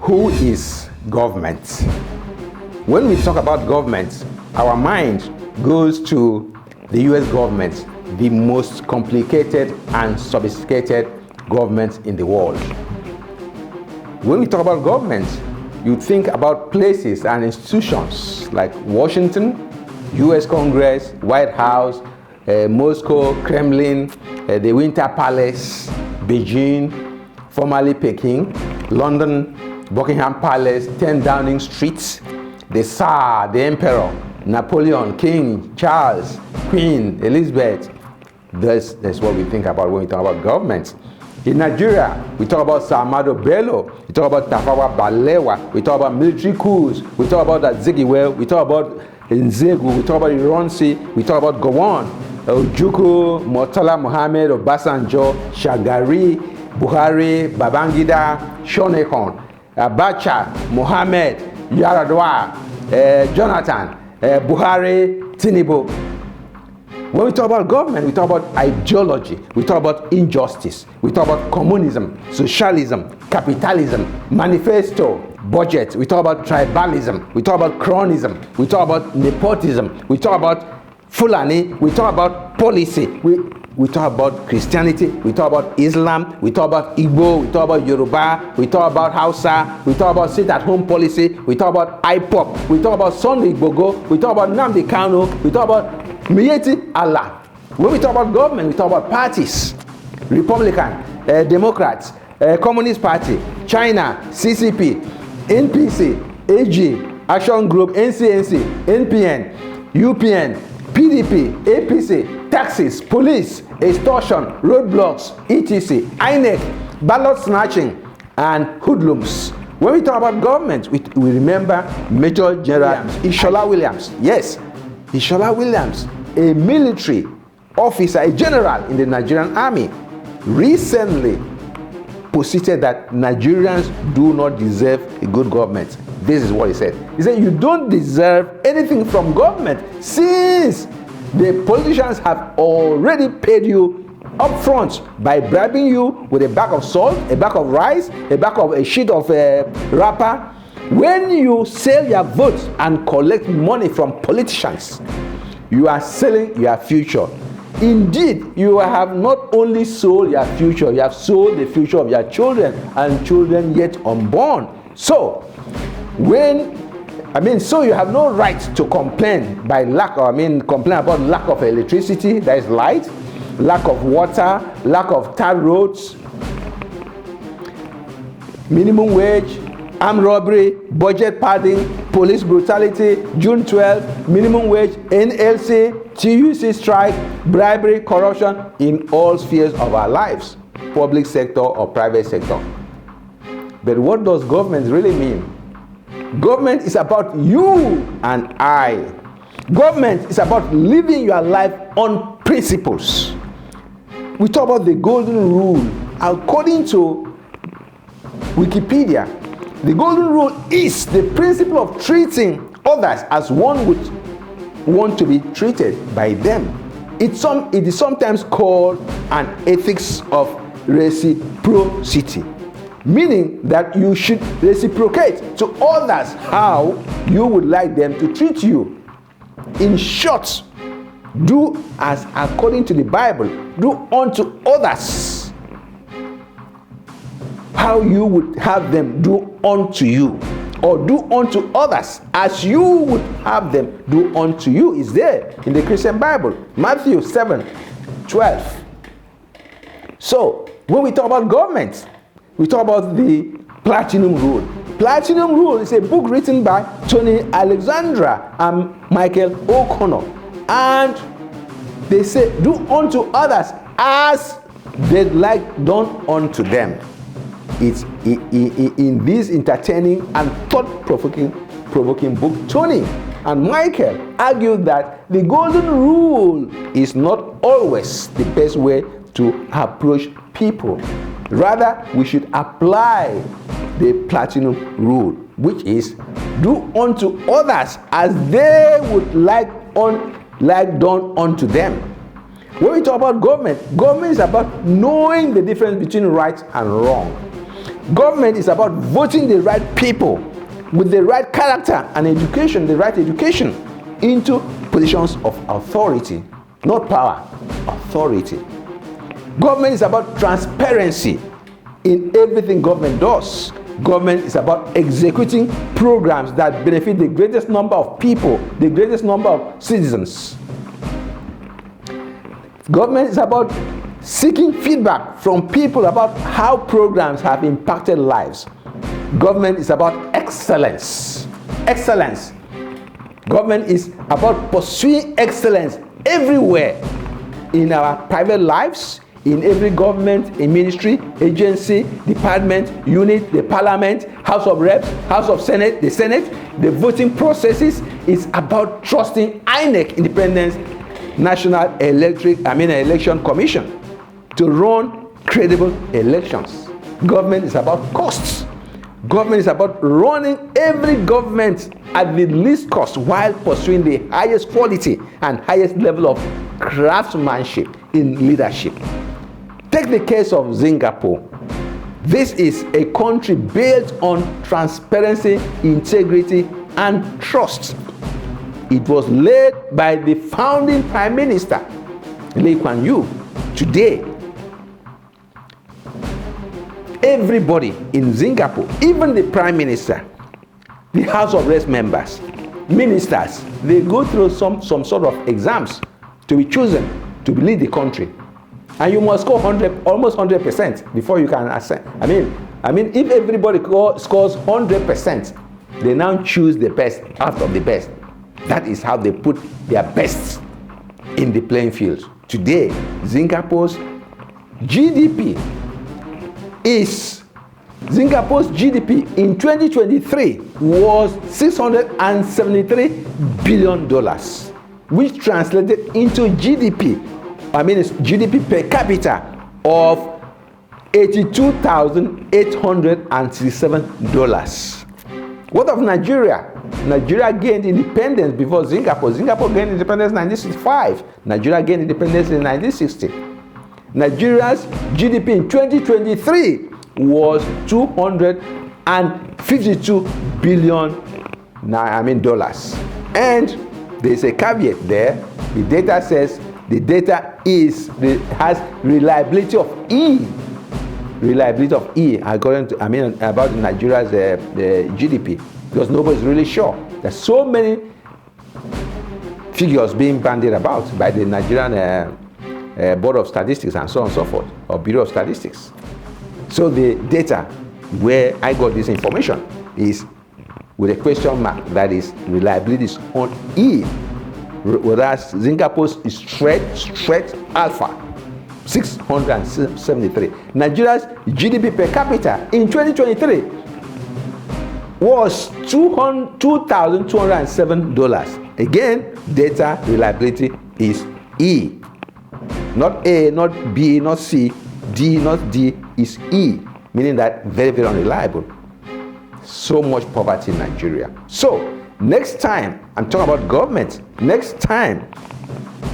Who is government? When we talk about government, our mind goes to the US government, the most complicated and sophisticated government in the world. When we talk about government, you think about places and institutions like Washington, US Congress, White House, Moscow, Kremlin, the Winter Palace, Beijing, formerly Peking, London, Buckingham Palace, 10 Downing Street, the Tsar, the Emperor, Napoleon, King, Charles, Queen, Elizabeth. That's what we think about when we talk about government. In Nigeria, we talk about Ahmadu Bello, we talk about Tafawa Balewa, we talk about military coups, we talk about Azikiwe, we talk about Nzegu, we talk about Ironsi, we talk about Gowon, Ojukwu, Murtala Muhammad, Obasanjo, Shagari, Buhari, Babangida, Shonekon, Abacha, Mohammed, Yaradua, Jonathan, Buhari, Tinubu. When we talk about government, we talk about ideology, we talk about injustice, we talk about communism, socialism, capitalism, manifesto, budget, we talk about tribalism, we talk about cronism, we talk about nepotism, we talk about Fulani, we talk about policy, we talk about Christianity, we talk about Islam, we talk about Igbo, we talk about Yoruba, we talk about Hausa, we talk about sit-at-home policy, we talk about IPOP, we talk about Sunday Igbogo, we talk about Nnamdi Kanu, we talk about Miyetti Allah. When we talk about government, we talk about parties, Republican, Democrats, Communist Party, China, CCP, NPC, AG, Action Group, NCNC, NPN, UPN, PDP, APC, taxes, police, extortion, roadblocks, etc., INEC, ballot snatching, and hoodlums. When we talk about government, we remember Major General Ishola Williams. Yes, Ishola Williams, a military officer, a general in the Nigerian army, recently posited that Nigerians do not deserve a good government. This is what he said. He said, you don't deserve anything from government since the politicians have already paid you up front by bribing you with a bag of salt, a bag of rice, a bag of a sheet of wrapper. When you sell your votes and collect money from politicians, you are selling your future. Indeed, you have not only sold your future, you have sold the future of your children and children yet unborn. So you have no right to complain complain about lack of electricity, that is light, lack of water, lack of tar roads, minimum wage, armed robbery, budget padding, police brutality, June 12, minimum wage, NLC, TUC strike, bribery, corruption in all spheres of our lives, public sector or private sector. But what does government really mean? Government is about you and I. Government is about living your life on principles. We talk about the golden rule. According to Wikipedia, the golden rule is the principle of treating others as one would want to be treated by them. It is sometimes called an ethics of reciprocity, meaning that you should reciprocate to others how you would like them to treat you. In short, do as according to the Bible, do unto others how you would have them do unto you, or do unto others as you would have them do unto you is there in the Christian Bible. Matthew 7:12. So when we talk about government, we talk about the Platinum Rule. Platinum Rule is a book written by Tony Alexandra and Michael O'Connor. And they say, do unto others as they'd like done unto them. It's in this entertaining and thought-provoking book, Tony and Michael argued that the golden rule is not always the best way to approach people. Rather, we should apply the Platinum Rule, which is do unto others as they would like done unto them. When we talk about government is about knowing the difference between right and wrong. Government is about voting the right people with the right character and education, the right education, into positions of authority, not power, authority. Government is about transparency in everything government does. Government is about executing programs that benefit the greatest number of people, the greatest number of citizens. Government is about seeking feedback from people about how programs have impacted lives. Government is about excellence. Excellence. Government is about pursuing excellence everywhere in our private lives, in every government, in ministry, agency, department, unit, the parliament, House of Reps, House of Senate, the Senate, the voting processes. Is about trusting INEC, Independence National Election Commission, to run credible elections. Government is about costs. Government is about running every government at the least cost while pursuing the highest quality and highest level of craftsmanship in leadership. Take the case of Singapore. This is a country built on transparency, integrity, and trust. It was led by the founding Prime Minister, Lee Kuan Yew. Today, everybody in Singapore, even the Prime Minister, the House of Reps members, ministers, they go through some sort of exams to be chosen to lead the country. And you must score almost 100% before you can ascend. I mean, if everybody scores 100%, they now choose the best out of the best. That is how they put their best in the playing field. Today, Singapore's GDP in 2023 was $673 billion, which translated into GDP. It's GDP per capita of $82,867. What of Nigeria? Nigeria gained independence before Singapore. Singapore gained independence in 1965. Nigeria gained independence in 1960. Nigeria's GDP in 2023 was $252 billion. And there's a caveat there. The data says the data has reliability of E. Reliability of E, according to about Nigeria's GDP, because nobody's really sure. There's so many figures being bandied about by the Nigerian Board of Statistics and so on and so forth, or Bureau of Statistics. So the data where I got this information is with a question mark, that is reliability is on E, whereas Singapore's is straight alpha, 673. Nigeria's GDP per capita in 2023 was $2,207. Again, data reliability is E. Not A, not B, not C, D, not D, is E, meaning that very, very unreliable. So much poverty in Nigeria. So, next time, I'm talking about government, next time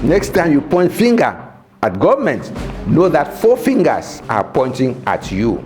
you point finger at government, know that 4 fingers are pointing at you.